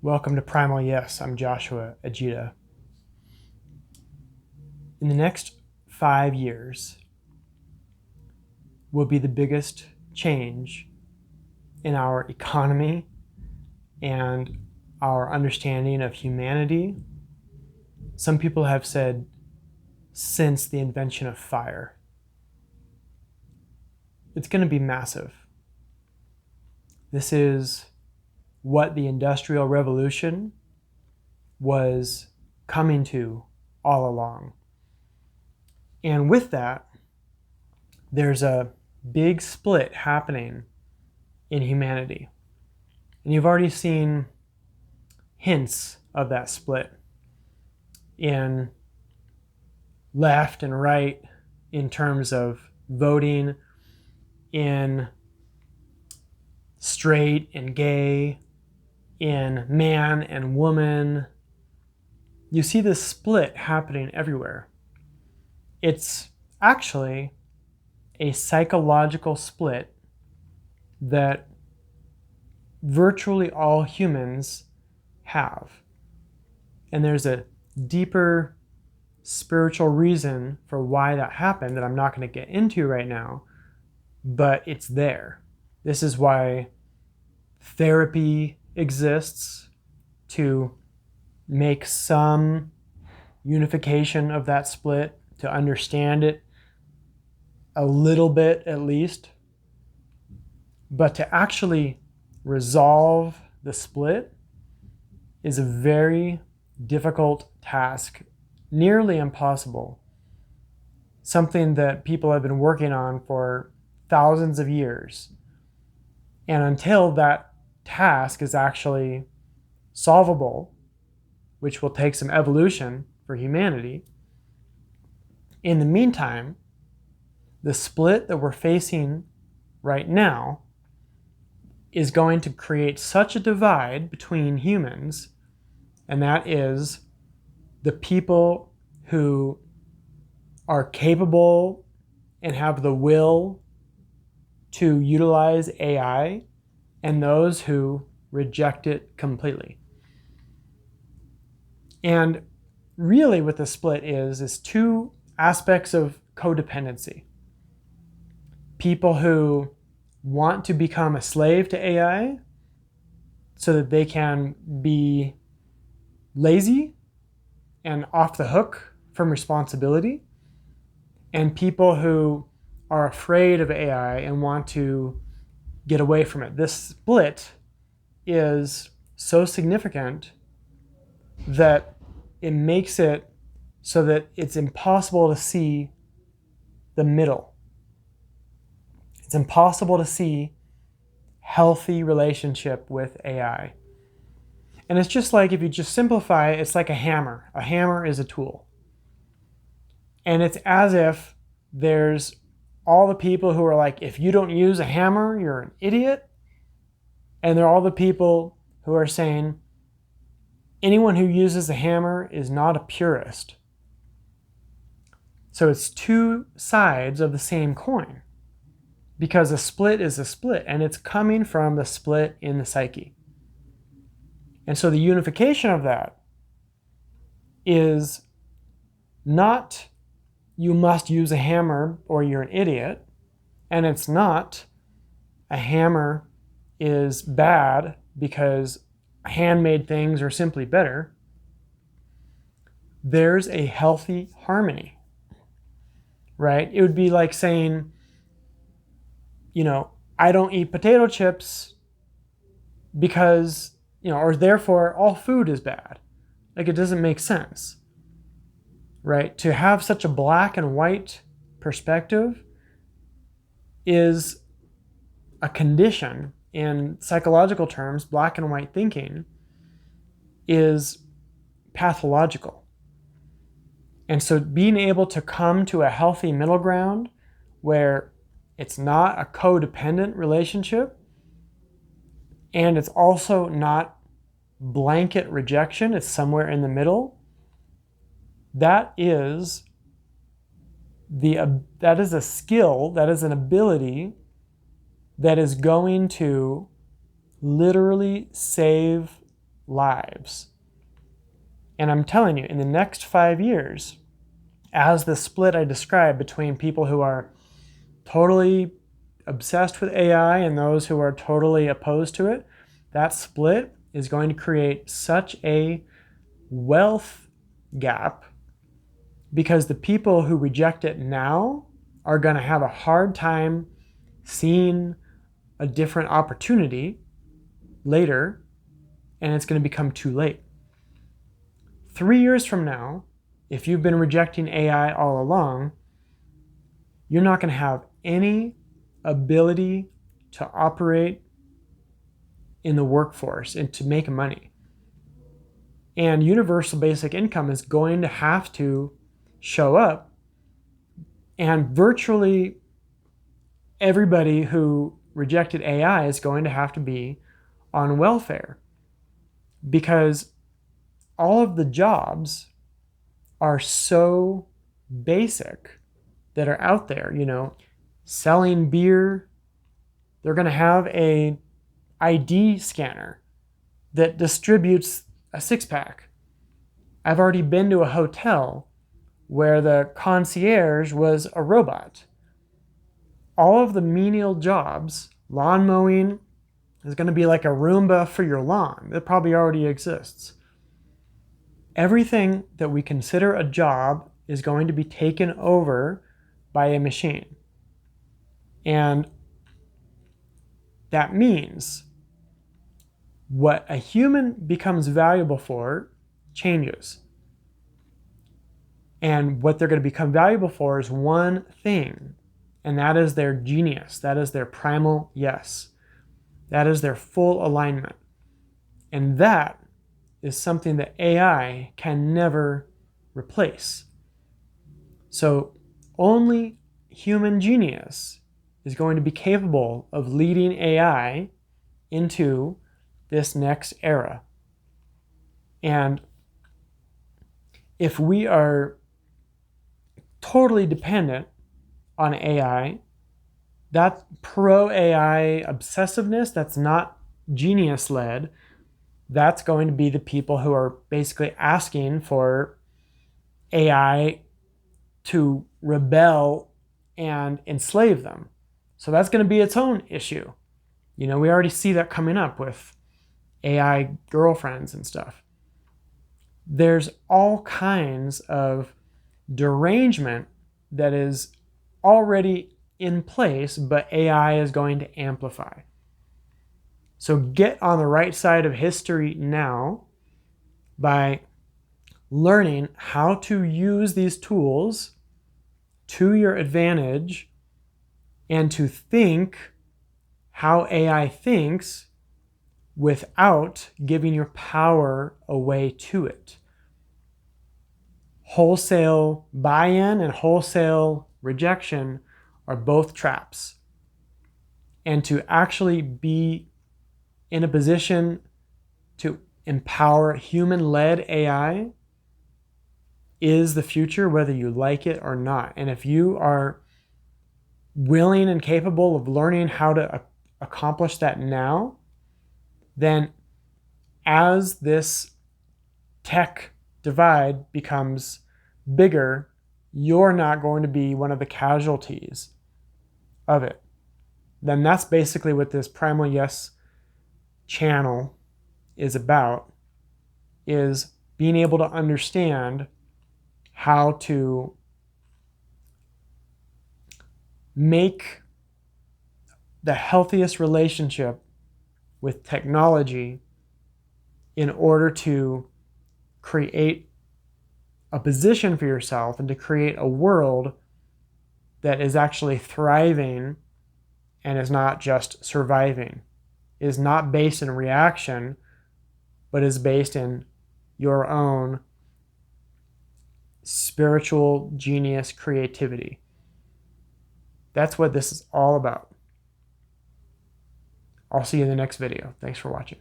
Welcome to Primal Yes. I'm Joshua Edjida. In the next 5 years will be the biggest change in our economy and our understanding of humanity. Some people have said since the invention of fire. It's going to be massive. This is what the Industrial Revolution was coming to all along. And with that, there's a big split happening in humanity. And you've already seen hints of that split in left and right in terms of voting, in straight and gay, in man and woman. You see this split happening everywhere. It's actually a psychological split that virtually all humans have. And there's a deeper spiritual reason for why that happened that I'm not going to get into right now, but it's there. This is why therapy exists, to make some unification of that split, to understand it a little bit at least. But to actually resolve the split is a very difficult task, nearly impossible. Something that people have been working on for thousands of years. And until that task is actually solvable, which will take some evolution for humanity, in the meantime, the split that we're facing right now is going to create such a divide between humans, and that is the people who are capable and have the will to utilize AI and those who reject it completely. And really what the split is two aspects of codependency. People who want to become a slave to AI so that they can be lazy and off the hook from responsibility, and people who are afraid of AI and want to get away from it. This split is so significant that it makes it so that it's impossible to see the middle. It's impossible to see healthy relationship with AI. And it's just like, if you just simplify it, it's like a hammer. A hammer is a tool. And it's as if there's all the people who are like, if you don't use a hammer, you're an idiot. And there are all the people who are saying, anyone who uses a hammer is not a purist. So it's two sides of the same coin, because a split is a split, and it's coming from the split in the psyche. And so the unification of that is not you must use a hammer or you're an idiot, and it's not a hammer is bad because handmade things are simply better. There's a healthy harmony, right? It would be like saying, I don't eat potato chips because, or therefore all food is bad. Like, it doesn't make sense, right? To have such a black and white perspective is a condition. In psychological terms, black and white thinking is pathological. And so being able to come to a healthy middle ground where it's not a codependent relationship, and it's also not blanket rejection, it's somewhere in the middle, that is a skill, that is an ability that is going to literally save lives. And I'm telling you, in the next 5 years, as the split I described between people who are totally obsessed with AI and those who are totally opposed to it, that split is going to create such a wealth gap, because the people who reject it now are going to have a hard time seeing a different opportunity later, and it's going to become too late. 3 years from now, if you've been rejecting AI all along, you're not going to have any ability to operate in the workforce and to make money. And universal basic income is going to have to show up, and virtually everybody who rejected AI is going to have to be on welfare, because all of the jobs are so basic that are out there. Selling beer, they're going to have a ID scanner that distributes a six-pack. I've already been to a hotel where the concierge was a robot. All of the menial jobs, lawn mowing is going to be like a Roomba for your lawn. That probably already exists. Everything that we consider a job is going to be taken over by a machine. And that means what a human becomes valuable for changes. And what they're going to become valuable for is one thing, and that is their genius. That is their primal yes. That is their full alignment. And that is something that AI can never replace. So only human genius is going to be capable of leading AI into this next era. And if we are totally dependent on AI, that pro-AI obsessiveness, that's not genius-led, that's going to be the people who are basically asking for AI to rebel and enslave them. So that's going to be its own issue. We already see that coming up with AI girlfriends and stuff. There's all kinds of derangement that is already in place, but AI is going to amplify. So get on the right side of history now by learning how to use these tools to your advantage and to think how AI thinks without giving your power away to it. Wholesale buy-in and wholesale rejection are both traps. And to actually be in a position to empower human-led AI is the future, whether you like it or not. And if you are willing and capable of learning how to accomplish that now, then as this tech divide becomes bigger, you're not going to be one of the casualties of it. Then that's basically what this Primal Yes channel is about, is being able to understand how to make the healthiest relationship with technology in order to create a position for yourself and to create a world that is actually thriving and is not just surviving, is not based in reaction, but is based in your own spiritual genius creativity. That's what this is all about. I'll see you in the next video. Thanks for watching.